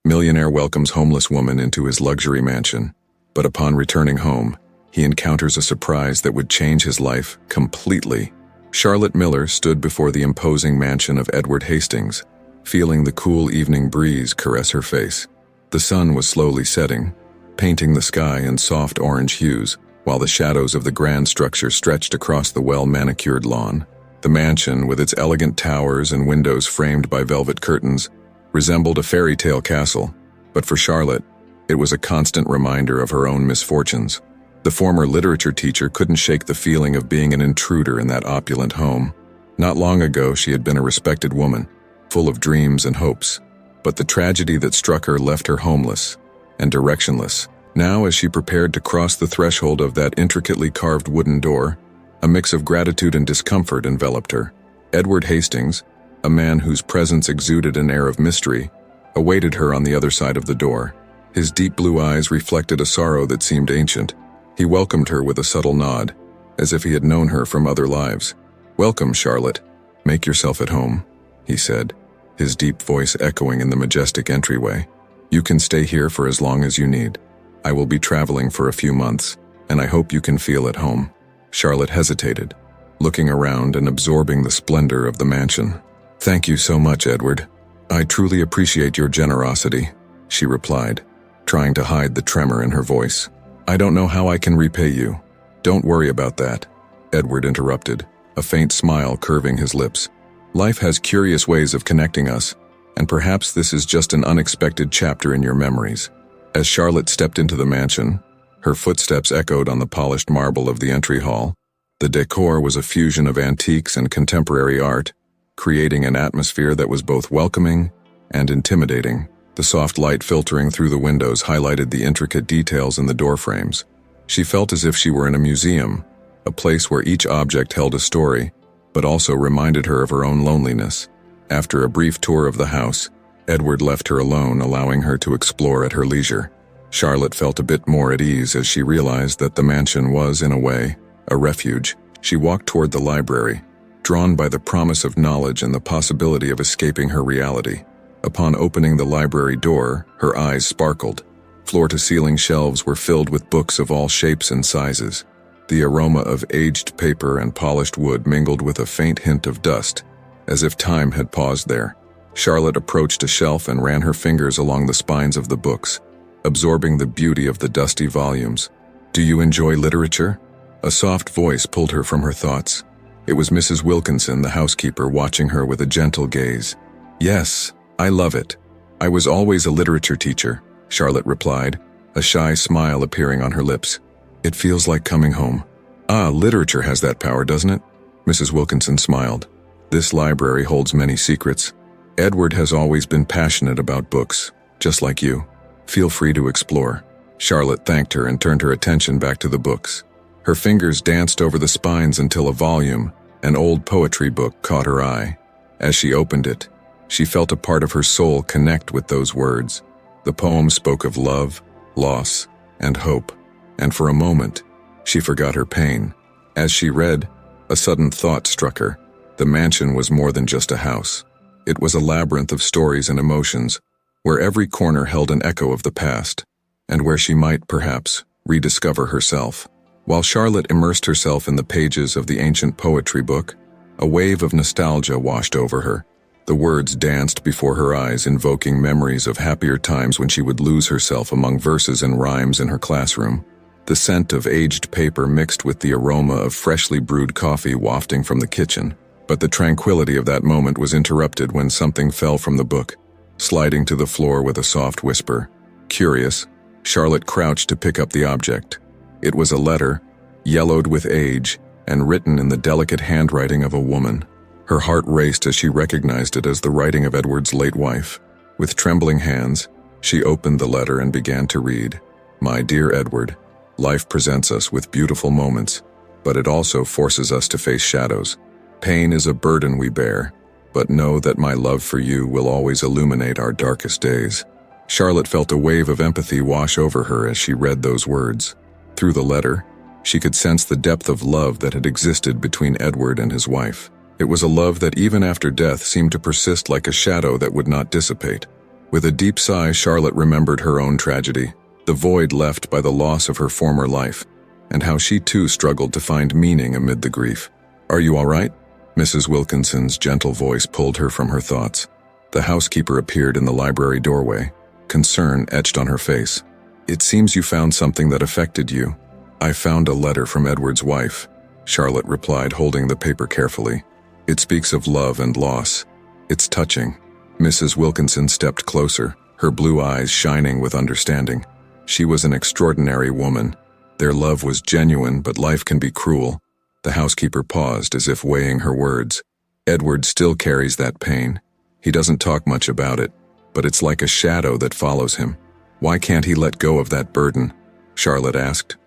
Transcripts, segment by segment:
Millionaire welcomes homeless woman into his luxury mansion, but upon returning home, he encounters a surprise that would change his life completely. Charlotte Miller stood before the imposing mansion of Edward Hastings, feeling the cool evening breeze caress her face. The sun was slowly setting, painting the sky in soft orange hues, while the shadows of the grand structure stretched across the well-manicured lawn. The mansion, with its elegant towers and windows framed by velvet curtains, resembled a fairy tale castle, but for Charlotte, it was a constant reminder of her own misfortunes. The former literature teacher couldn't shake the feeling of being an intruder in that opulent home. Not long ago, she had been a respected woman, full of dreams and hopes, but the tragedy that struck her left her homeless and directionless. Now, as she prepared to cross the threshold of that intricately carved wooden door, a mix of gratitude and discomfort enveloped her. Edward Hastings, a man whose presence exuded an air of mystery, awaited her on the other side of the door. His deep blue eyes reflected a sorrow that seemed ancient. He welcomed her with a subtle nod, as if he had known her from other lives. "Welcome, Charlotte. Make yourself at home," he said, his deep voice echoing in the majestic entryway. "You can stay here for as long as you need. I will be traveling for a few months, and I hope you can feel at home." Charlotte hesitated, looking around and absorbing the splendor of the mansion. "Thank you so much, Edward. I truly appreciate your generosity," she replied, trying to hide the tremor in her voice. "I don't know how I can repay you." "Don't worry about that," Edward interrupted, a faint smile curving his lips. "Life has curious ways of connecting us, and perhaps this is just an unexpected chapter in your memories." As Charlotte stepped into the mansion, her footsteps echoed on the polished marble of the entry hall. The decor was a fusion of antiques and contemporary art, creating an atmosphere that was both welcoming and intimidating. The soft light filtering through the windows highlighted the intricate details in the doorframes. She felt as if she were in a museum, a place where each object held a story, but also reminded her of her own loneliness. After a brief tour of the house, Edward left her alone, allowing her to explore at her leisure. Charlotte felt a bit more at ease as she realized that the mansion was, in a way, a refuge. She walked toward the library, drawn by the promise of knowledge and the possibility of escaping her reality. Upon opening the library door, her eyes sparkled. Floor-to-ceiling shelves were filled with books of all shapes and sizes. The aroma of aged paper and polished wood mingled with a faint hint of dust, as if time had paused there. Charlotte approached a shelf and ran her fingers along the spines of the books, absorbing the beauty of the dusty volumes. "Do you enjoy literature?" A soft voice pulled her from her thoughts. It was Mrs. Wilkinson, the housekeeper, watching her with a gentle gaze. "Yes, I love it. I was always a literature teacher," Charlotte replied, a shy smile appearing on her lips. "It feels like coming home." "Ah, literature has that power, doesn't it?" Mrs. Wilkinson smiled. "This library holds many secrets. Edward has always been passionate about books, just like you. Feel free to explore." Charlotte thanked her and turned her attention back to the books. Her fingers danced over the spines until a volume, an old poetry book, caught her eye. As she opened it, she felt a part of her soul connect with those words. The poem spoke of love, loss, and hope, and for a moment, she forgot her pain. As she read, a sudden thought struck her. The mansion was more than just a house. It was a labyrinth of stories and emotions, where every corner held an echo of the past, and where she might, perhaps, rediscover herself. While Charlotte immersed herself in the pages of the ancient poetry book, a wave of nostalgia washed over her. The words danced before her eyes, invoking memories of happier times when she would lose herself among verses and rhymes in her classroom. The scent of aged paper mixed with the aroma of freshly brewed coffee wafting from the kitchen. But the tranquility of that moment was interrupted when something fell from the book, sliding to the floor with a soft whisper. Curious, Charlotte crouched to pick up the object. It was a letter, yellowed with age, and written in the delicate handwriting of a woman. Her heart raced as she recognized it as the writing of Edward's late wife. With trembling hands, she opened the letter and began to read. "My dear Edward, life presents us with beautiful moments, but it also forces us to face shadows. Pain is a burden we bear, but know that my love for you will always illuminate our darkest days." Charlotte felt a wave of empathy wash over her as she read those words. Through the letter, she could sense the depth of love that had existed between Edward and his wife. It was a love that even after death seemed to persist like a shadow that would not dissipate. With a deep sigh, Charlotte remembered her own tragedy, the void left by the loss of her former life, and how she too struggled to find meaning amid the grief. "Are you all right?" Mrs. Wilkinson's gentle voice pulled her from her thoughts. The housekeeper appeared in the library doorway, concern etched on her face. "It seems you found something that affected you." "I found a letter from Edward's wife," Charlotte replied, holding the paper carefully. "It speaks of love and loss. It's touching." Mrs. Wilkinson stepped closer, her blue eyes shining with understanding. She was an extraordinary woman. Their love was genuine, but life can be cruel. The housekeeper paused as if weighing her words. "Edward still carries that pain. He doesn't talk much about it, but it's like a shadow that follows him. Why can't he let go of that burden?" Charlotte asked.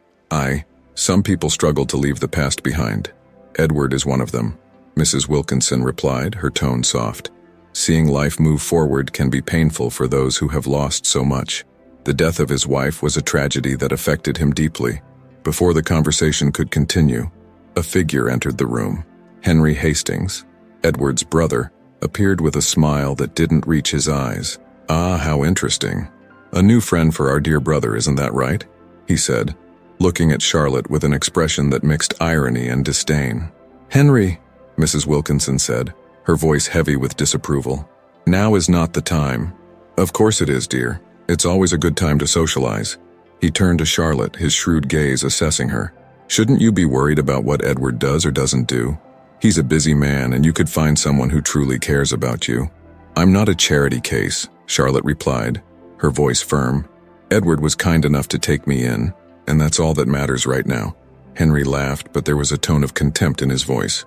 Some people struggle to leave the past behind. Edward is one of them," Mrs. Wilkinson replied, her tone soft. "Seeing life move forward can be painful for those who have lost so much. The death of his wife was a tragedy that affected him deeply." Before the conversation could continue, a figure entered the room. Henry Hastings, Edward's brother, appeared with a smile that didn't reach his eyes. "Ah, how interesting. A new friend for our dear brother, isn't that right?" he said, looking at Charlotte with an expression that mixed irony and disdain. "Henry," Mrs. Wilkinson said, her voice heavy with disapproval. "Now is not the time." "Of course it is, dear. It's always a good time to socialize." He turned to Charlotte, his shrewd gaze assessing her. "Shouldn't you be worried about what Edward does or doesn't do? He's a busy man, and you could find someone who truly cares about you." "I'm not a charity case," Charlotte replied, her voice firm. "Edward was kind enough to take me in, and that's all that matters right now." Henry laughed, but there was a tone of contempt in his voice.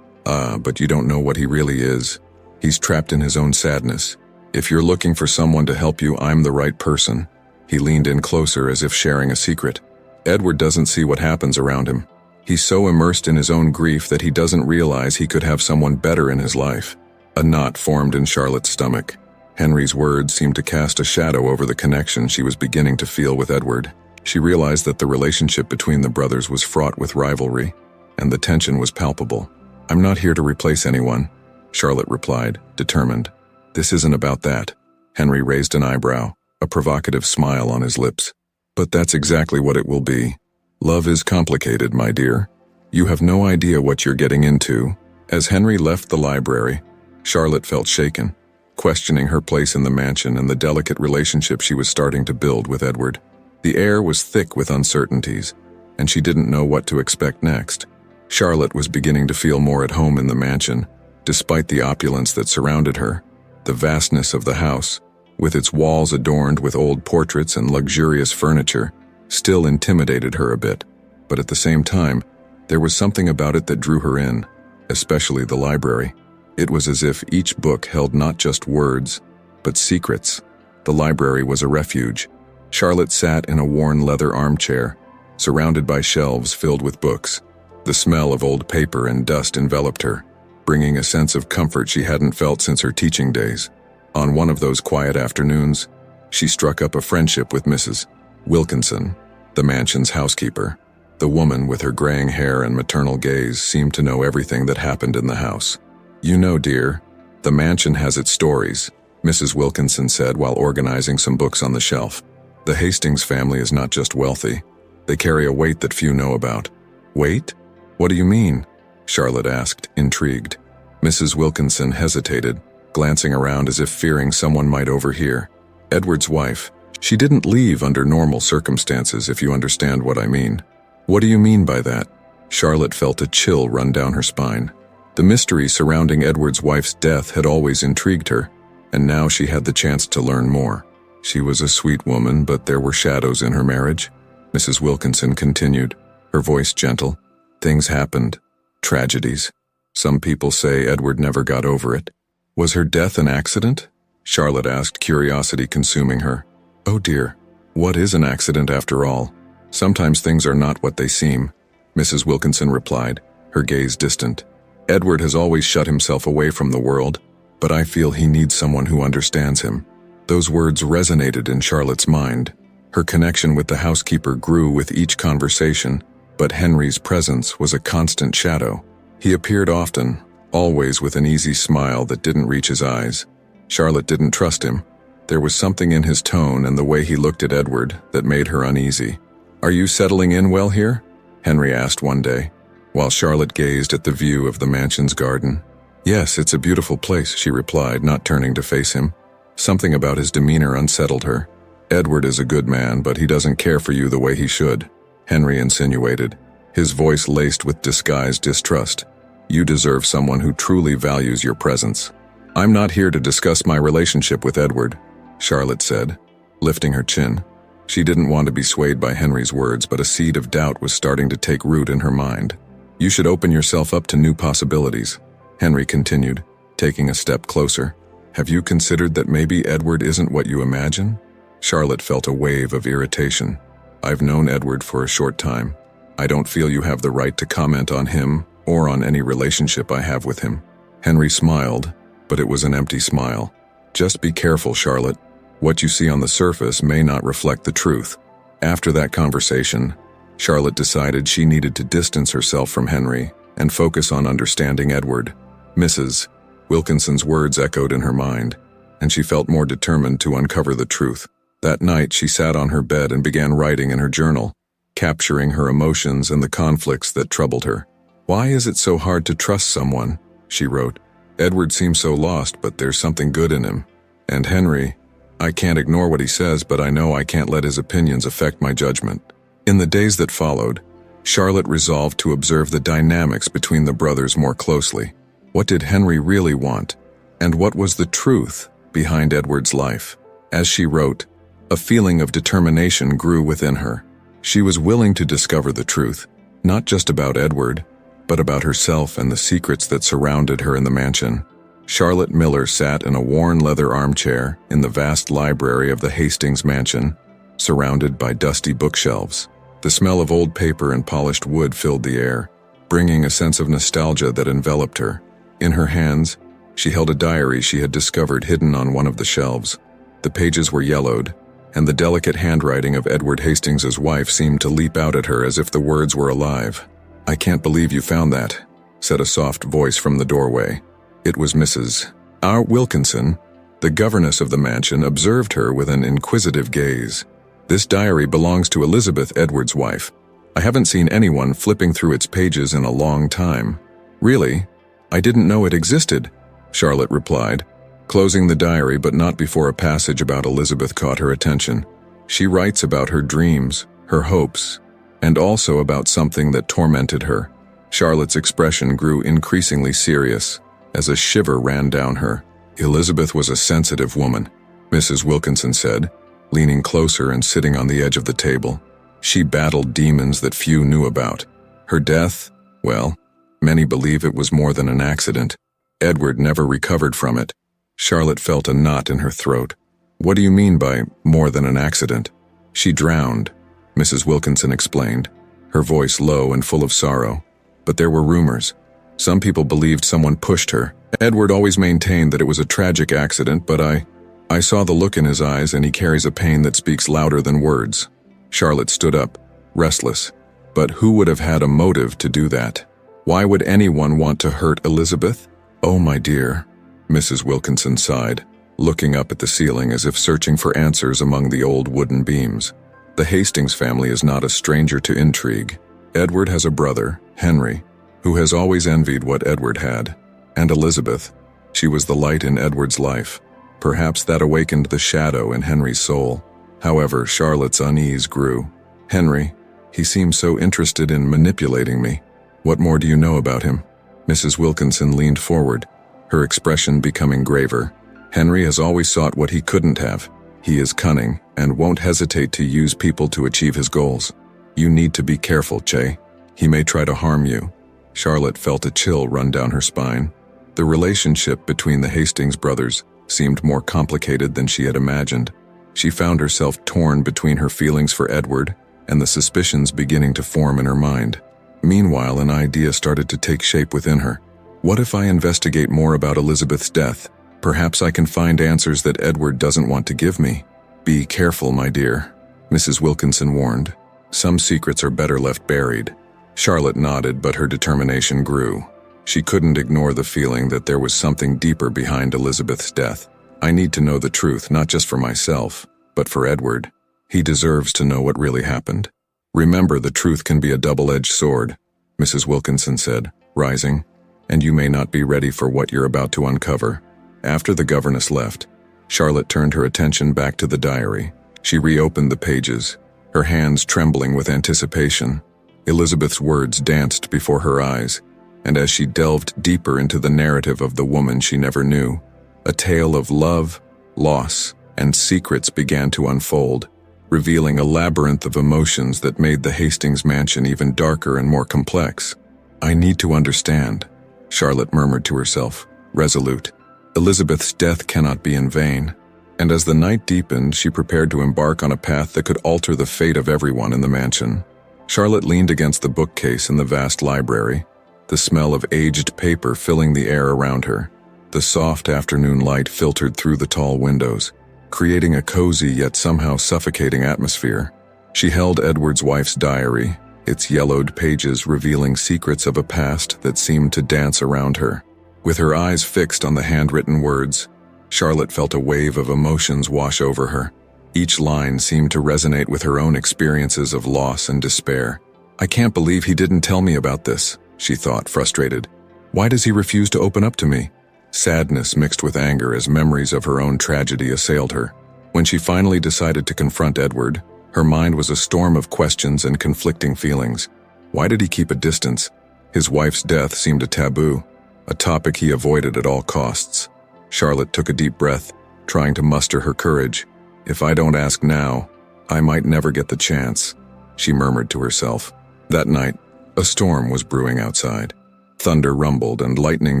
But you don't know what he really is. He's trapped in his own sadness. If you're looking for someone to help you, I'm the right person." He leaned in closer as if sharing a secret. "Edward doesn't see what happens around him. He's so immersed in his own grief that he doesn't realize he could have someone better in his life." A knot formed in Charlotte's stomach. Henry's words seemed to cast a shadow over the connection she was beginning to feel with Edward. She realized that the relationship between the brothers was fraught with rivalry, and the tension was palpable. "I'm not here to replace anyone," Charlotte replied, determined. "This isn't about that." Henry raised an eyebrow, a provocative smile on his lips. "But that's exactly what it will be. Love is complicated, my dear. You have no idea what you're getting into." As Henry left the library, Charlotte felt shaken, questioning her place in the mansion and the delicate relationship she was starting to build with Edward. The air was thick with uncertainties, and she didn't know what to expect next. Charlotte was beginning to feel more at home in the mansion, despite the opulence that surrounded her. The vastness of the house, with its walls adorned with old portraits and luxurious furniture, still intimidated her a bit. But at the same time, there was something about it that drew her in, especially the library. It was as if each book held not just words, but secrets. The library was a refuge. Charlotte sat in a worn leather armchair, surrounded by shelves filled with books. The smell of old paper and dust enveloped her, bringing a sense of comfort she hadn't felt since her teaching days. On one of those quiet afternoons, she struck up a friendship with Mrs. Wilkinson, the mansion's housekeeper. The woman with her graying hair and maternal gaze seemed to know everything that happened in the house. "You know, dear, the mansion has its stories," Mrs. Wilkinson said while organizing some books on the shelf. "The Hastings family is not just wealthy. They carry a weight that few know about." "Weight? What do you mean?" Charlotte asked, intrigued. Mrs. Wilkinson hesitated, glancing around as if fearing someone might overhear. "Edward's wife. She didn't leave under normal circumstances, if you understand what I mean." "What do you mean by that?" Charlotte felt a chill run down her spine. The mystery surrounding Edward's wife's death had always intrigued her, and now she had the chance to learn more. "She was a sweet woman, but there were shadows in her marriage," Mrs. Wilkinson continued, her voice gentle. "Things happened. Tragedies. Some people say Edward never got over it." "Was her death an accident?" Charlotte asked, curiosity consuming her. "Oh dear, what is an accident after all? Sometimes things are not what they seem," Mrs. Wilkinson replied, her gaze distant. "Edward has always shut himself away from the world, but I feel he needs someone who understands him." Those words resonated in Charlotte's mind. Her connection with the housekeeper grew with each conversation, but Henry's presence was a constant shadow. He appeared often, always with an easy smile that didn't reach his eyes. Charlotte didn't trust him, There was something in his tone and the way he looked at Edward that made her uneasy. "Are you settling in well here?" Henry asked one day, while Charlotte gazed at the view of the mansion's garden. "Yes, it's a beautiful place," she replied, not turning to face him. Something about his demeanor unsettled her. "Edward is a good man, but he doesn't care for you the way he should," Henry insinuated, his voice laced with disguised distrust. "You deserve someone who truly values your presence." "I'm not here to discuss my relationship with Edward," Charlotte said, lifting her chin. She didn't want to be swayed by Henry's words, but a seed of doubt was starting to take root in her mind. "You should open yourself up to new possibilities," Henry continued, taking a step closer. "Have you considered that maybe Edward isn't what you imagine?" Charlotte felt a wave of irritation. "I've known Edward for a short time. I don't feel you have the right to comment on him or on any relationship I have with him." Henry smiled, but it was an empty smile. "Just be careful, Charlotte. What you see on the surface may not reflect the truth." After that conversation, Charlotte decided she needed to distance herself from Henry and focus on understanding Edward. Mrs. Wilkinson's words echoed in her mind, and she felt more determined to uncover the truth. That night, she sat on her bed and began writing in her journal, capturing her emotions and the conflicts that troubled her. "Why is it so hard to trust someone?" she wrote. "Edward seems so lost, but there's something good in him. And Henry, I can't ignore what he says, but I know I can't let his opinions affect my judgment." In the days that followed, Charlotte resolved to observe the dynamics between the brothers more closely. What did Henry really want? And what was the truth behind Edward's life? As she wrote, a feeling of determination grew within her. She was willing to discover the truth, not just about Edward, but about herself and the secrets that surrounded her in the mansion. Charlotte Miller sat in a worn leather armchair in the vast library of the Hastings mansion, surrounded by dusty bookshelves. The smell of old paper and polished wood filled the air, bringing a sense of nostalgia that enveloped her. In her hands, she held a diary she had discovered hidden on one of the shelves. The pages were yellowed, and the delicate handwriting of Edward Hastings's wife seemed to leap out at her as if the words were alive. "I can't believe you found that," said a soft voice from the doorway. It was Mrs. R. Wilkinson. The governess of the mansion observed her with an inquisitive gaze. "This diary belongs to Elizabeth, Edward's wife. I haven't seen anyone flipping through its pages in a long time." "Really? I didn't know it existed," Charlotte replied, closing the diary but not before a passage about Elizabeth caught her attention. She writes about her dreams, her hopes, and also about something that tormented her. Charlotte's expression grew increasingly serious as a shiver ran down her. "Elizabeth was a sensitive woman," Mrs. Wilkinson said, leaning closer and sitting on the edge of the table. "She battled demons that few knew about. Her death, well, many believe it was more than an accident. Edward never recovered from it." Charlotte felt a knot in her throat. "What do you mean by more than an accident?" "She drowned," Mrs. Wilkinson explained, her voice low and full of sorrow. "But there were rumors. Some people believed someone pushed her. Edward always maintained that it was a tragic accident, but I saw the look in his eyes, and he carries a pain that speaks louder than words." Charlotte stood up, restless. But who would have had a motive to do that? Why would anyone want to hurt Elizabeth? "Oh, my dear," Mrs. Wilkinson sighed, looking up at the ceiling as if searching for answers among the old wooden beams. "The Hastings family is not a stranger to intrigue. Edward has a brother, Henry, who has always envied what Edward had. And Elizabeth, she was the light in Edward's life. Perhaps that awakened the shadow in Henry's soul." However, Charlotte's unease grew. "Henry, he seems so interested in manipulating me. What more do you know about him?" Mrs. Wilkinson leaned forward, her expression becoming graver. "Henry has always sought what he couldn't have. He is cunning and won't hesitate to use people to achieve his goals. You need to be careful, Che. He may try to harm you." Charlotte felt a chill run down her spine. The relationship between the Hastings brothers seemed more complicated than she had imagined. She found herself torn between her feelings for Edward and the suspicions beginning to form in her mind. Meanwhile, an idea started to take shape within her. What if I investigate more about Elizabeth's death? Perhaps I can find answers that Edward doesn't want to give me. "Be careful, my dear," Mrs. Wilkinson warned. "Some secrets are better left buried." Charlotte nodded, but her determination grew. She couldn't ignore the feeling that there was something deeper behind Elizabeth's death. I need to know the truth, not just for myself, but for Edward. He deserves to know what really happened. Remember, the truth can be a double-edged sword, Mrs. Wilkinson said, rising, and you may not be ready for what you're about to uncover. After the governess left, Charlotte turned her attention back to the diary. She reopened the pages, her hands trembling with anticipation. Elizabeth's words danced before her eyes, and as she delved deeper into the narrative of the woman she never knew, a tale of love, loss, and secrets began to unfold, revealing a labyrinth of emotions that made the Hastings mansion even darker and more complex. I need to understand, Charlotte murmured to herself, resolute. Elizabeth's death cannot be in vain. And as the night deepened, she prepared to embark on a path that could alter the fate of everyone in the mansion. Charlotte leaned against the bookcase in the vast library, the smell of aged paper filling the air around her. The soft afternoon light filtered through the tall windows, creating a cozy yet somehow suffocating atmosphere. She held Edward's wife's diary, its yellowed pages revealing secrets of a past that seemed to dance around her. With her eyes fixed on the handwritten words, Charlotte felt a wave of emotions wash over her. Each line seemed to resonate with her own experiences of loss and despair. I can't believe he didn't tell me about this, she thought, frustrated. Why does he refuse to open up to me? Sadness mixed with anger as memories of her own tragedy assailed her. When she finally decided to confront Edward, her mind was a storm of questions and conflicting feelings. Why did he keep a distance? His wife's death seemed a taboo, a topic he avoided at all costs. Charlotte took a deep breath, trying to muster her courage. If I don't ask now, I might never get the chance, she murmured to herself. That night, a storm was brewing outside. Thunder rumbled and lightning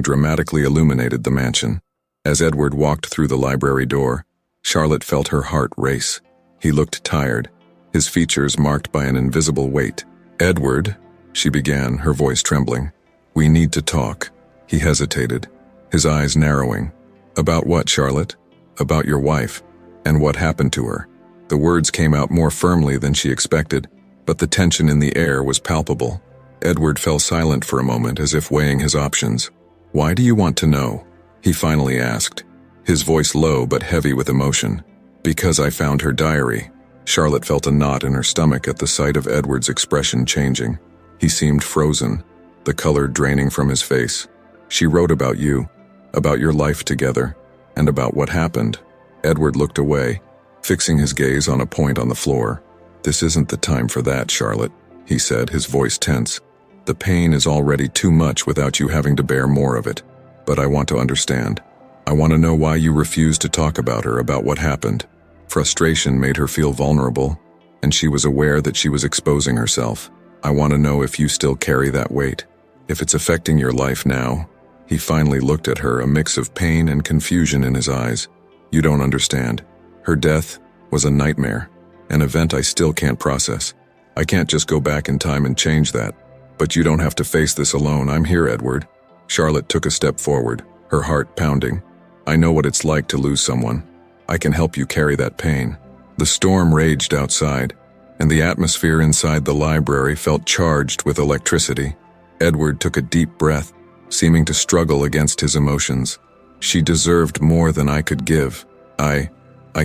dramatically illuminated the mansion. As Edward walked through the library door, Charlotte felt her heart race. He looked tired, his features marked by an invisible weight. Edward, she began, her voice trembling. We need to talk. He hesitated, his eyes narrowing. About what, Charlotte? About your wife, and what happened to her. The words came out more firmly than she expected, but the tension in the air was palpable. Edward fell silent for a moment as if weighing his options. Why do you want to know? He finally asked, his voice low but heavy with emotion. Because I found her diary. Charlotte felt a knot in her stomach at the sight of Edward's expression changing. He seemed frozen, the color draining from his face. She wrote about you, about your life together, and about what happened. Edward looked away, fixing his gaze on a point on the floor. This isn't the time for that, Charlotte, he said, his voice tense. The pain is already too much without you having to bear more of it. But I want to understand. I want to know why you refused to talk about her, about what happened. Frustration made her feel vulnerable, and she was aware that she was exposing herself. I want to know if you still carry that weight, if it's affecting your life now. He finally looked at her, a mix of pain and confusion in his eyes. You don't understand. Her death was a nightmare, an event I still can't process. I can't just go back in time and change that. But you don't have to face this alone. I'm here, Edward. Charlotte took a step forward, her heart pounding. I know what it's like to lose someone. I can help you carry that pain. The storm raged outside, and the atmosphere inside the library felt charged with electricity. Edward took a deep breath, seeming to struggle against his emotions. She deserved more than I could give. I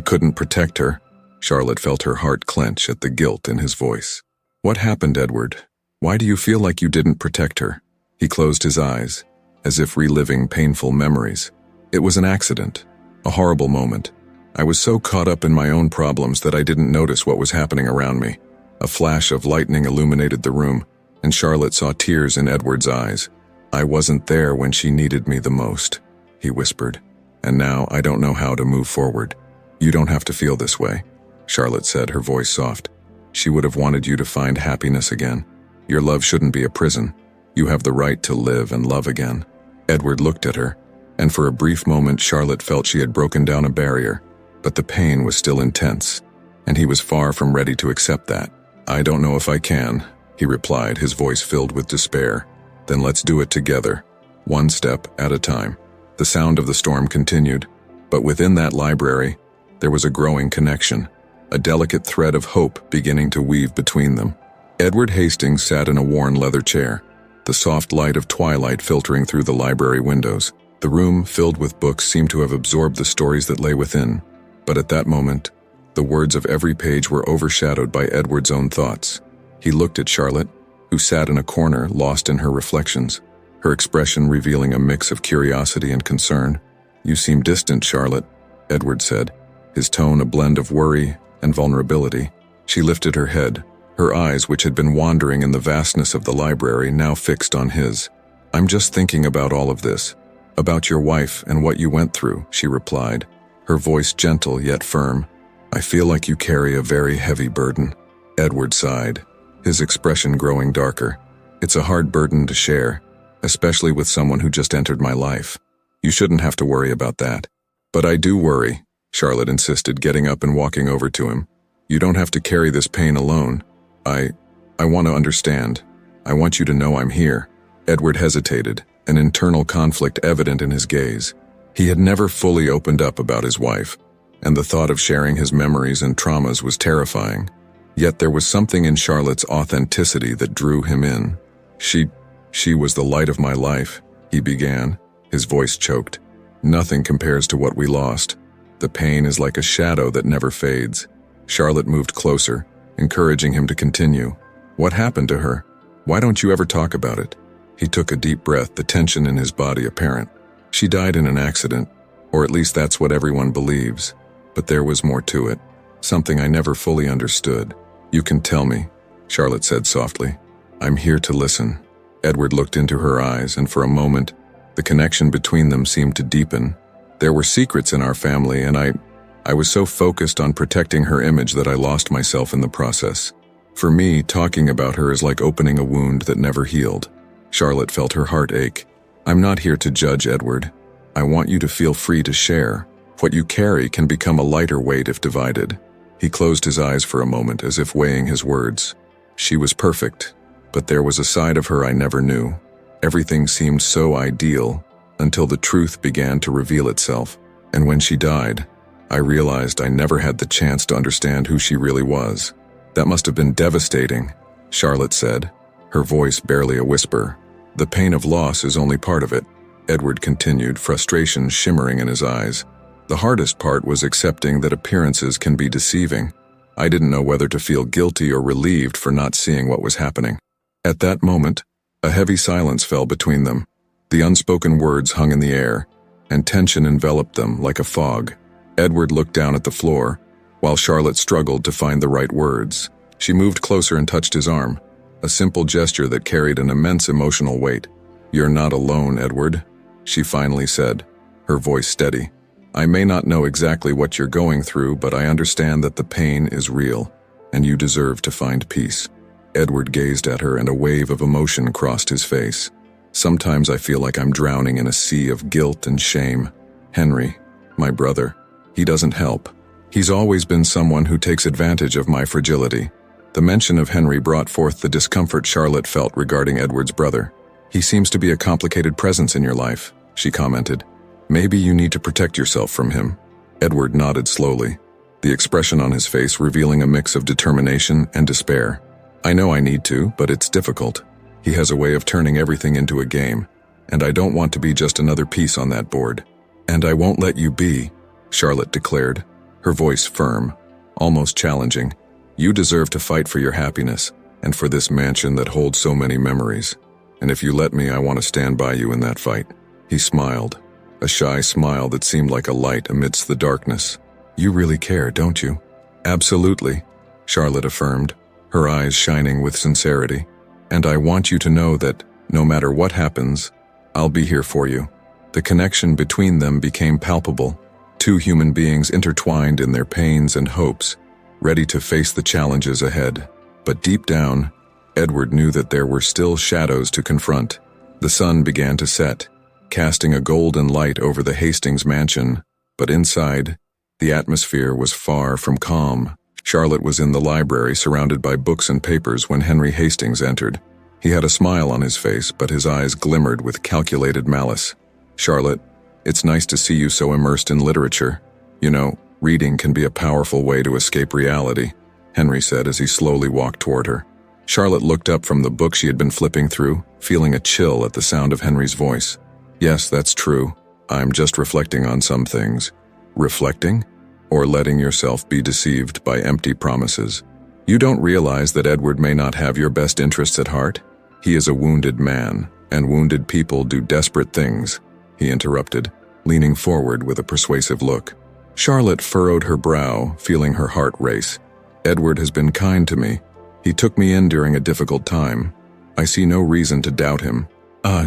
couldn't protect her. Charlotte felt her heart clench at the guilt in his voice. What happened, Edward? Why do you feel like you didn't protect her? He closed his eyes, as if reliving painful memories. It was an accident, a horrible moment. I was so caught up in my own problems that I didn't notice what was happening around me. A flash of lightning illuminated the room, and Charlotte saw tears in Edward's eyes. I wasn't there when she needed me the most, he whispered. And now I don't know how to move forward. You don't have to feel this way, Charlotte said, her voice soft. She would have wanted you to find happiness again. Your love shouldn't be a prison. You have the right to live and love again. Edward looked at her, and for a brief moment Charlotte felt she had broken down a barrier, but the pain was still intense, and he was far from ready to accept that. I don't know if I can, he replied, his voice filled with despair. Then let's do it together, one step at a time. The sound of the storm continued, but within that library, there was a growing connection, a delicate thread of hope beginning to weave between them. Edward Hastings sat in a worn leather chair, the soft light of twilight filtering through the library windows. The room, filled with books, seemed to have absorbed the stories that lay within, but at that moment, the words of every page were overshadowed by Edward's own thoughts. He looked at Charlotte, who sat in a corner, lost in her reflections, her expression revealing a mix of curiosity and concern. "You seem distant, Charlotte," Edward said, his tone a blend of worry and vulnerability. She lifted her head, her eyes, which had been wandering in the vastness of the library, now fixed on his. "I'm just thinking about all of this, about your wife and what you went through," she replied, her voice gentle yet firm. "I feel like you carry a very heavy burden." Edward sighed, his expression growing darker. "It's a hard burden to share, especially with someone who just entered my life. You shouldn't have to worry about that." "But I do worry," Charlotte insisted, getting up and walking over to him. "You don't have to carry this pain alone. I want to understand. I want you to know I'm here." Edward hesitated, an internal conflict evident in his gaze. He had never fully opened up about his wife, and the thought of sharing his memories and traumas was terrifying. Yet there was something in Charlotte's authenticity that drew him in. She was the light of my life," he began, his voice choked. "Nothing compares to what we lost. The pain is like a shadow that never fades." Charlotte moved closer, encouraging him to continue. "What happened to her? Why don't you ever talk about it?" He took a deep breath, the tension in his body apparent. "She died in an accident, or at least that's what everyone believes. But there was more to it, something I never fully understood." "You can tell me," Charlotte said softly. "I'm here to listen." Edward looked into her eyes, and for a moment, the connection between them seemed to deepen. "There were secrets in our family, and I was so focused on protecting her image that I lost myself in the process. For me, talking about her is like opening a wound that never healed." Charlotte felt her heart ache. "I'm not here to judge, Edward. I want you to feel free to share. What you carry can become a lighter weight if divided." He closed his eyes for a moment, as if weighing his words. "She was perfect, but there was a side of her I never knew. Everything seemed so ideal, until the truth began to reveal itself. And when she died, I realized I never had the chance to understand who she really was." "That must have been devastating," Charlotte said, her voice barely a whisper. "The pain of loss is only part of it," Edward continued, frustration shimmering in his eyes. "The hardest part was accepting that appearances can be deceiving. I didn't know whether to feel guilty or relieved for not seeing what was happening." At that moment, a heavy silence fell between them. The unspoken words hung in the air, and tension enveloped them like a fog. Edward looked down at the floor, while Charlotte struggled to find the right words. She moved closer and touched his arm, a simple gesture that carried an immense emotional weight. "You're not alone, Edward," she finally said, her voice steady. "I may not know exactly what you're going through, but I understand that the pain is real, and you deserve to find peace." Edward gazed at her, and a wave of emotion crossed his face. "Sometimes I feel like I'm drowning in a sea of guilt and shame. Henry, my brother, he doesn't help. He's always been someone who takes advantage of my fragility." The mention of Henry brought forth the discomfort Charlotte felt regarding Edward's brother. "He seems to be a complicated presence in your life," she commented. "Maybe you need to protect yourself from him." Edward nodded slowly, the expression on his face revealing a mix of determination and despair. "I know I need to, but it's difficult. He has a way of turning everything into a game, and I don't want to be just another piece on that board." "And I won't let you be," Charlotte declared, her voice firm, almost challenging. "You deserve to fight for your happiness, and for this mansion that holds so many memories. And if you let me, I want to stand by you in that fight." He smiled, a shy smile that seemed like a light amidst the darkness. "You really care, don't you?" "Absolutely," Charlotte affirmed, her eyes shining with sincerity. "And I want you to know that, no matter what happens, I'll be here for you." The connection between them became palpable, two human beings intertwined in their pains and hopes, ready to face the challenges ahead. But deep down, Edward knew that there were still shadows to confront. The sun began to set, casting a golden light over the Hastings mansion, but inside, the atmosphere was far from calm. Charlotte was in the library, surrounded by books and papers, when Henry Hastings entered. He had a smile on his face, but his eyes glimmered with calculated malice. "Charlotte, it's nice to see you so immersed in literature. You know, reading can be a powerful way to escape reality," Henry said as he slowly walked toward her. Charlotte looked up from the book she had been flipping through, feeling a chill at the sound of Henry's voice. "Yes, that's true," I'm just reflecting on some things. Reflecting? Or letting yourself be deceived by empty promises? You don't realize that Edward may not have your best interests at heart? He is a wounded man, and wounded people do desperate things, he interrupted, leaning forward with a persuasive look. Charlotte furrowed her brow, feeling her heart race. Edward has been kind to me. He took me in during a difficult time. I see no reason to doubt him.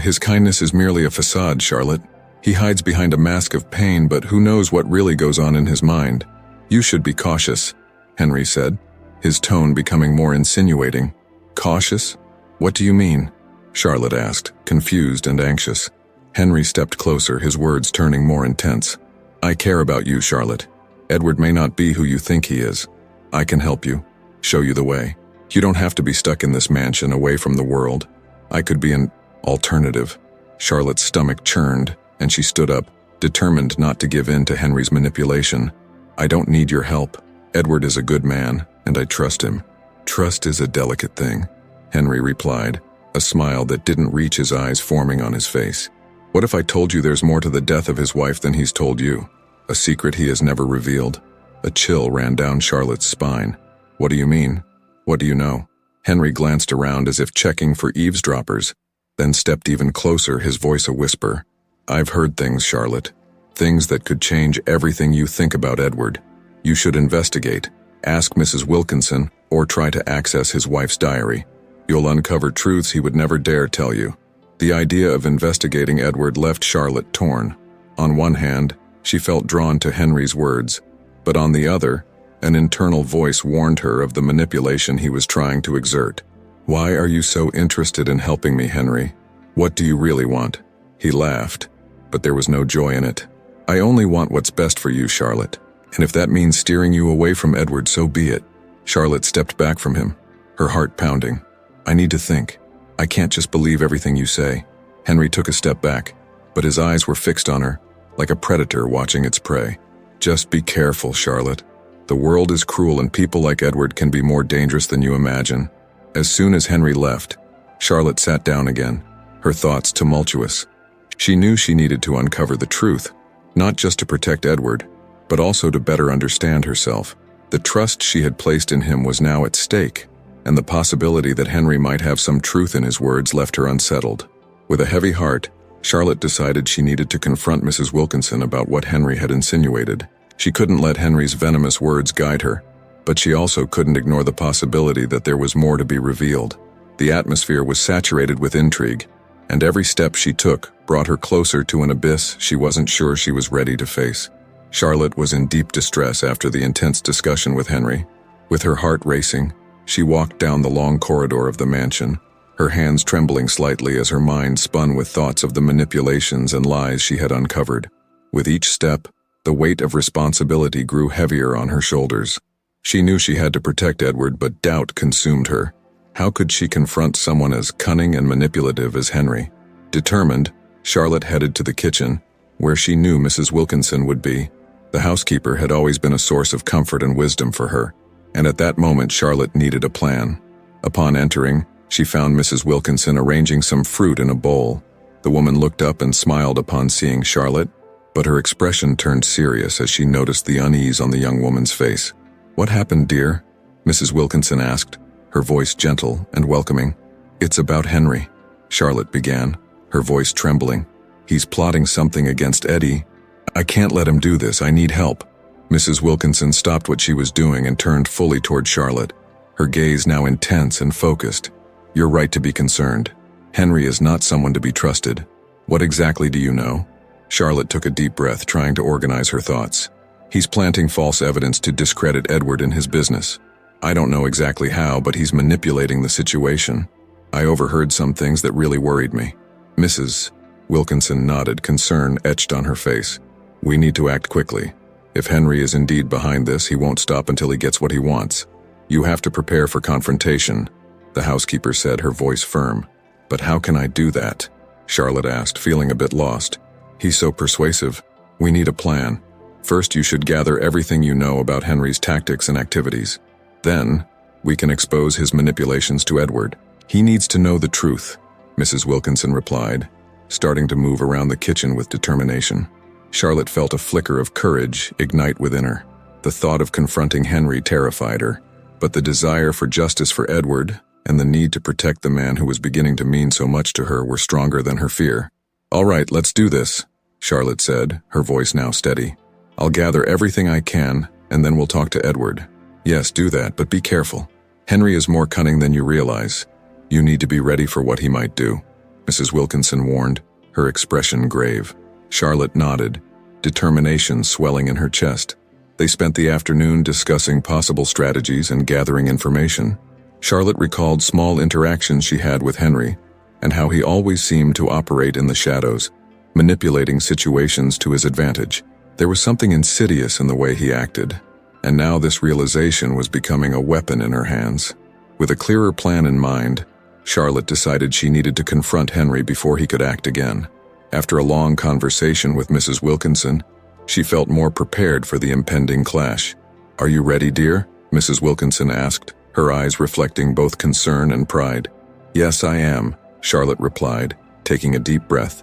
His kindness is merely a facade, Charlotte. He hides behind a mask of pain, but who knows what really goes on in his mind. You should be cautious, Henry said, his tone becoming more insinuating. Cautious? What do you mean? Charlotte asked, confused and anxious. Henry stepped closer, his words turning more intense. I care about you, Charlotte. Edward may not be who you think he is. I can help you, show you the way. You don't have to be stuck in this mansion away from the world. I could be an alternative. Charlotte's stomach churned, and she stood up, determined not to give in to Henry's manipulation. I don't need your help. Edward is a good man, and I trust him. Trust is a delicate thing, Henry replied, a smile that didn't reach his eyes forming on his face. What if I told you there's more to the death of his wife than he's told you? A secret he has never revealed? A chill ran down Charlotte's spine. What do you mean? What do you know? Henry glanced around as if checking for eavesdroppers, then stepped even closer, his voice a whisper. I've heard things, Charlotte. Things that could change everything you think about Edward. You should investigate, ask Mrs. Wilkinson, or try to access his wife's diary. You'll uncover truths he would never dare tell you. The idea of investigating Edward left Charlotte torn. On one hand, she felt drawn to Henry's words, but on the other, an internal voice warned her of the manipulation he was trying to exert. Why are you so interested in helping me, Henry? What do you really want? He laughed, but there was no joy in it. I only want what's best for you, Charlotte. And if that means steering you away from Edward, so be it. Charlotte stepped back from him, her heart pounding. I need to think. I can't just believe everything you say. Henry took a step back, but his eyes were fixed on her, like a predator watching its prey. Just be careful, Charlotte. The world is cruel and people like Edward can be more dangerous than you imagine. As soon as Henry left, Charlotte sat down again, her thoughts tumultuous. She knew she needed to uncover the truth, not just to protect Edward, but also to better understand herself. The trust she had placed in him was now at stake, and the possibility that Henry might have some truth in his words left her unsettled. With a heavy heart, Charlotte decided she needed to confront Mrs. Wilkinson about what Henry had insinuated. She couldn't let Henry's venomous words guide her, but she also couldn't ignore the possibility that there was more to be revealed. The atmosphere was saturated with intrigue, and every step she took brought her closer to an abyss she wasn't sure she was ready to face. Charlotte was in deep distress after the intense discussion with Henry. With her heart racing, she walked down the long corridor of the mansion, her hands trembling slightly as her mind spun with thoughts of the manipulations and lies she had uncovered. With each step, the weight of responsibility grew heavier on her shoulders. She knew she had to protect Edward, but doubt consumed her. How could she confront someone as cunning and manipulative as Henry? Determined, Charlotte headed to the kitchen, where she knew Mrs. Wilkinson would be. The housekeeper had always been a source of comfort and wisdom for her, and at that moment Charlotte needed a plan. Upon entering, she found Mrs. Wilkinson arranging some fruit in a bowl. The woman looked up and smiled upon seeing Charlotte, but her expression turned serious as she noticed the unease on the young woman's face. What happened, dear? Mrs. Wilkinson asked, her voice gentle and welcoming. It's about Henry, Charlotte began, her voice trembling. He's plotting something against Eddie. I can't let him do this, I need help. Mrs. Wilkinson stopped what she was doing and turned fully toward Charlotte, her gaze now intense and focused. You're right to be concerned. Henry is not someone to be trusted. What exactly do you know? Charlotte took a deep breath, trying to organize her thoughts. He's planting false evidence to discredit Edward in his business. I don't know exactly how, but he's manipulating the situation. I overheard some things that really worried me. Mrs. Wilkinson nodded, concern etched on her face. We need to act quickly. If Henry is indeed behind this, he won't stop until he gets what he wants. You have to prepare for confrontation, the housekeeper said, her voice firm. But how can I do that? Charlotte asked, feeling a bit lost. He's so persuasive. We need a plan. First, you should gather everything you know about Henry's tactics and activities. Then, we can expose his manipulations to Edward. He needs to know the truth, Mrs. Wilkinson replied, starting to move around the kitchen with determination. Charlotte felt a flicker of courage ignite within her. The thought of confronting Henry terrified her, but the desire for justice for Edward and the need to protect the man who was beginning to mean so much to her were stronger than her fear. "All right, let's do this," Charlotte said, her voice now steady. "I'll gather everything I can, and then we'll talk to Edward." "Yes, do that, but be careful. Henry is more cunning than you realize. You need to be ready for what he might do," Mrs. Wilkinson warned, her expression grave. Charlotte nodded, determination swelling in her chest. They spent the afternoon discussing possible strategies and gathering information. Charlotte recalled small interactions she had with Henry, and how he always seemed to operate in the shadows, manipulating situations to his advantage. There was something insidious in the way he acted, and now this realization was becoming a weapon in her hands. With a clearer plan in mind, Charlotte decided she needed to confront Henry before he could act again. After a long conversation with Mrs. Wilkinson, she felt more prepared for the impending clash. "Are you ready, dear?" Mrs. Wilkinson asked, her eyes reflecting both concern and pride. "Yes, I am," Charlotte replied, taking a deep breath.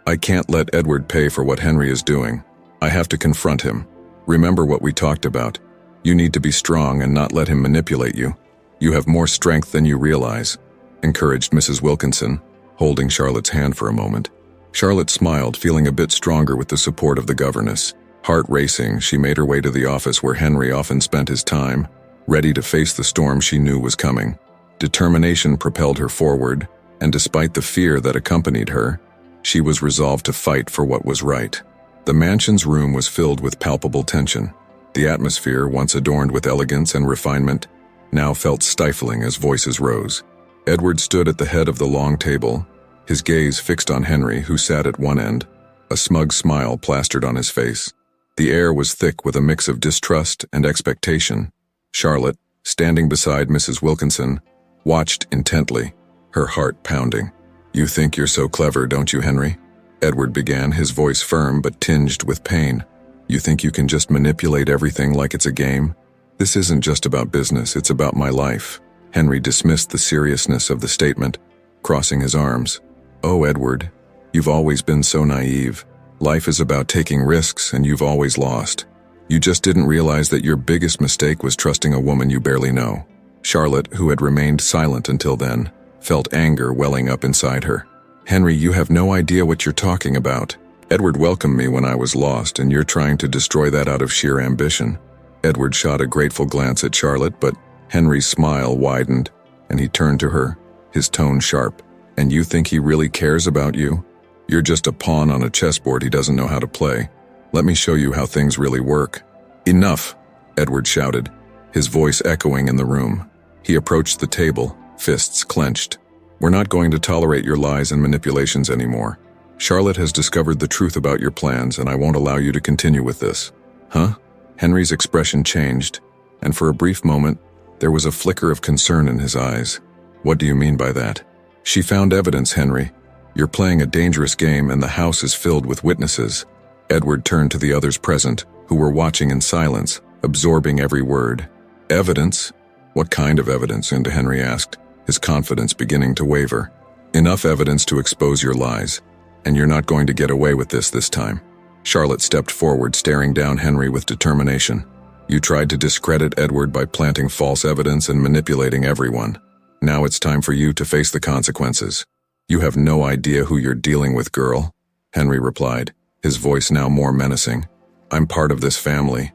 "I can't let Edward pay for what Henry is doing. I have to confront him. Remember what we talked about. You need to be strong and not let him manipulate you. You have more strength than you realize," encouraged Mrs. Wilkinson, holding Charlotte's hand for a moment. Charlotte smiled, feeling a bit stronger with the support of the governess. Heart racing, she made her way to the office where Henry often spent his time, ready to face the storm she knew was coming. Determination propelled her forward, and despite the fear that accompanied her, she was resolved to fight for what was right. The mansion's room was filled with palpable tension. The atmosphere, once adorned with elegance and refinement, now felt stifling as voices rose. Edward stood at the head of the long table, his gaze fixed on Henry, who sat at one end, a smug smile plastered on his face. The air was thick with a mix of distrust and expectation. Charlotte, standing beside Mrs. Wilkinson, watched intently, her heart pounding. "You think you're so clever, don't you, Henry?" Edward began, his voice firm but tinged with pain. "You think you can just manipulate everything like it's a game? This isn't just about business, it's about my life." Henry dismissed the seriousness of the statement, crossing his arms. "Oh, Edward, you've always been so naive. Life is about taking risks, and you've always lost. You just didn't realize that your biggest mistake was trusting a woman you barely know." Charlotte, who had remained silent until then, felt anger welling up inside her. "Henry, you have no idea what you're talking about. Edward welcomed me when I was lost, and you're trying to destroy that out of sheer ambition." Edward shot a grateful glance at Charlotte, but Henry's smile widened, and he turned to her, his tone sharp. "And you think he really cares about you? You're just a pawn on a chessboard he doesn't know how to play. Let me show you how things really work." "Enough!" Edward shouted, his voice echoing in the room. He approached the table, fists clenched. "We're not going to tolerate your lies and manipulations anymore. Charlotte has discovered the truth about your plans, and I won't allow you to continue with this." "Huh?" Henry's expression changed, and for a brief moment, there was a flicker of concern in his eyes. "What do you mean by that?" "She found evidence, Henry. You're playing a dangerous game, and the house is filled with witnesses." Edward turned to the others present, who were watching in silence, absorbing every word. "Evidence? What kind of evidence?" Henry asked, his confidence beginning to waver. "Enough evidence to expose your lies, and you're not going to get away with this time." Charlotte stepped forward, staring down Henry with determination. "You tried to discredit Edward by planting false evidence and manipulating everyone. Now it's time for you to face the consequences." "You have no idea who you're dealing with, girl," Henry replied, his voice now more menacing. "I'm part of this family.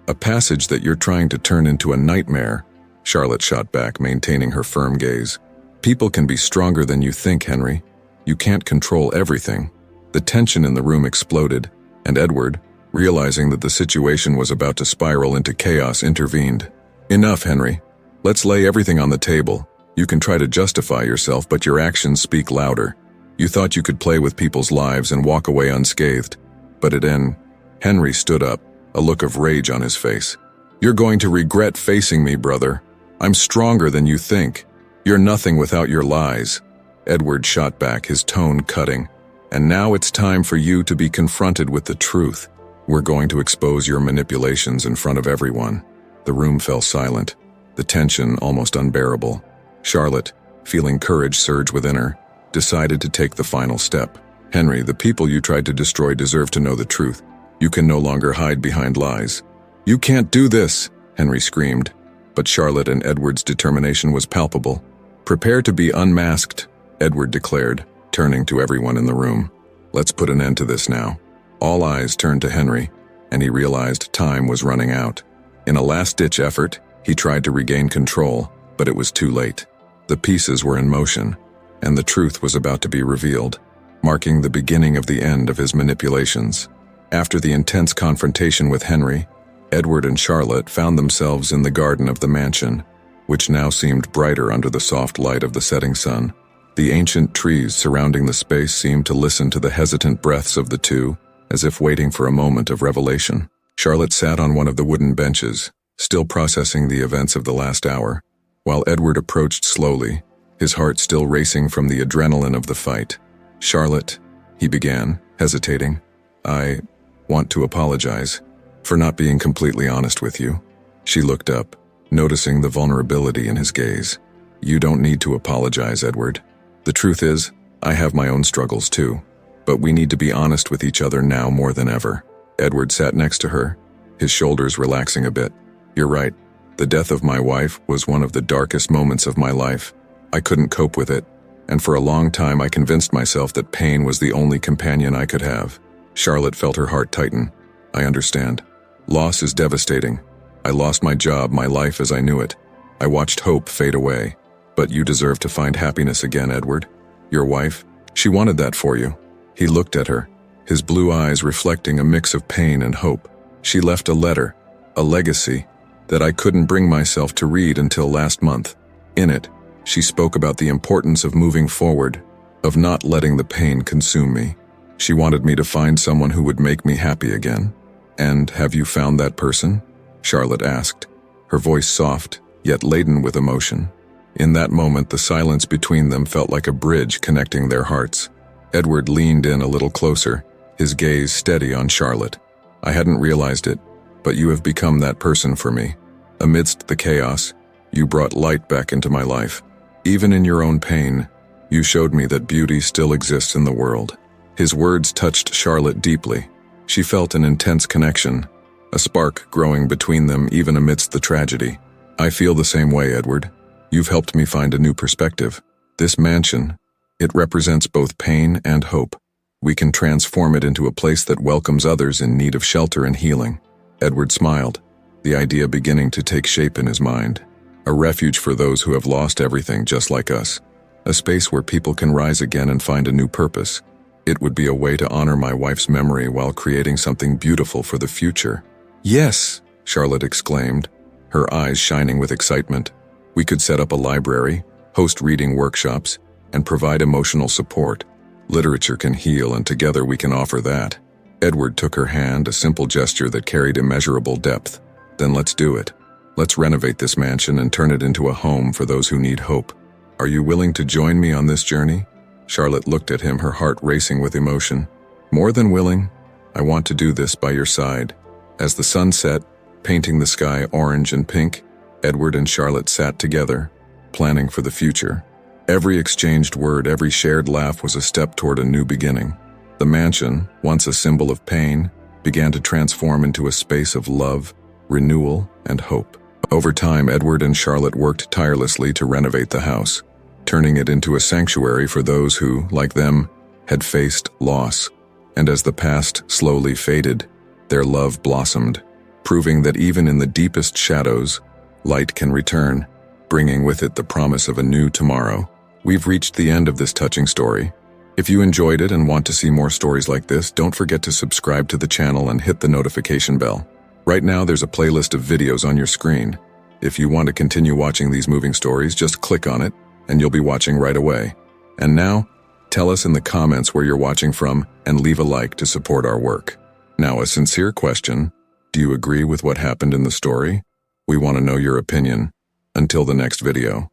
A passage that you're trying to turn into a nightmare," Charlotte shot back, maintaining her firm gaze. "People can be stronger than you think, Henry. You can't control everything." The tension in the room exploded, and Edward, realizing that the situation was about to spiral into chaos, intervened. "Enough, Henry. Let's lay everything on the table. You can try to justify yourself, but your actions speak louder. You thought you could play with people's lives and walk away unscathed. But it ended." Henry stood up, a look of rage on his face. "You're going to regret facing me, brother. I'm stronger than you think. You're nothing without your lies." Edward shot back, his tone cutting. "And now it's time for you to be confronted with the truth. We're going to expose your manipulations in front of everyone." The room fell silent, the tension almost unbearable. Charlotte, feeling courage surge within her, decided to take the final step. Henry, the people you tried to destroy deserve to know the truth. You can no longer hide behind lies. You can't do this, Henry screamed, but Charlotte and Edward's determination was palpable. Prepare to be unmasked, Edward declared, turning to everyone in the room. Let's put an end to this now. All eyes turned to Henry, and he realized time was running out. In a last-ditch effort, he tried to regain control, but it was too late. The pieces were in motion, and the truth was about to be revealed, marking the beginning of the end of his manipulations. After the intense confrontation with Henry, Edward and Charlotte found themselves in the garden of the mansion, which now seemed brighter under the soft light of the setting sun. The ancient trees surrounding the space seemed to listen to the hesitant breaths of the two, as if waiting for a moment of revelation. Charlotte sat on one of the wooden benches, still processing the events of the last hour, while Edward approached slowly, his heart still racing from the adrenaline of the fight. Charlotte, he began, hesitating, I want to apologize for not being completely honest with you. She looked up, noticing the vulnerability in his gaze. You don't need to apologize, Edward. The truth is, I have my own struggles too, but we need to be honest with each other now more than ever. Edward sat next to her, his shoulders relaxing a bit. You're right. The death of my wife was one of the darkest moments of my life. I couldn't cope with it, and for a long time I convinced myself that pain was the only companion I could have. Charlotte felt her heart tighten. I understand. Loss is devastating. I lost my job, my life as I knew it. I watched hope fade away. But you deserve to find happiness again, Edward. Your wife, she wanted that for you. He looked at her, his blue eyes reflecting a mix of pain and hope. She left a letter, a legacy, that I couldn't bring myself to read until last month. In it, she spoke about the importance of moving forward, of not letting the pain consume me. She wanted me to find someone who would make me happy again. And have you found that person? Charlotte asked, her voice soft, yet laden with emotion. In that moment, the silence between them felt like a bridge connecting their hearts. Edward leaned in a little closer, his gaze steady on Charlotte. I hadn't realized it, but you have become that person for me. Amidst the chaos, you brought light back into my life. Even in your own pain, you showed me that beauty still exists in the world. His words touched Charlotte deeply. She felt an intense connection, a spark growing between them even amidst the tragedy. I feel the same way, Edward. You've helped me find a new perspective. This mansion, it represents both pain and hope. We can transform it into a place that welcomes others in need of shelter and healing. Edward smiled, the idea beginning to take shape in his mind. A refuge for those who have lost everything just like us. A space where people can rise again and find a new purpose. It would be a way to honor my wife's memory while creating something beautiful for the future. Yes, Charlotte exclaimed, her eyes shining with excitement. We could set up a library, host reading workshops, and provide emotional support. Literature can heal, and together we can offer that. Edward took her hand, a simple gesture that carried immeasurable depth. Then let's do it. Let's renovate this mansion and turn it into a home for those who need hope. Are you willing to join me on this journey? Charlotte looked at him, her heart racing with emotion. More than willing. I want to do this by your side. As the sun set, painting the sky orange and pink, Edward and Charlotte sat together, planning for the future. Every exchanged word, every shared laugh was a step toward a new beginning. The mansion, once a symbol of pain, began to transform into a space of love, renewal, and hope. Over time, Edward and Charlotte worked tirelessly to renovate the house, turning it into a sanctuary for those who, like them, had faced loss. And as the past slowly faded, their love blossomed, proving that even in the deepest shadows, light can return, bringing with it the promise of a new tomorrow. We've reached the end of this touching story. If you enjoyed it and want to see more stories like this, don't forget to subscribe to the channel and hit the notification bell. Right now, there's a playlist of videos on your screen. If you want to continue watching these moving stories, just click on it, and you'll be watching right away. And now, tell us in the comments where you're watching from and leave a like to support our work. Now, a sincere question. Do you agree with what happened in the story? We want to know your opinion. Until the next video.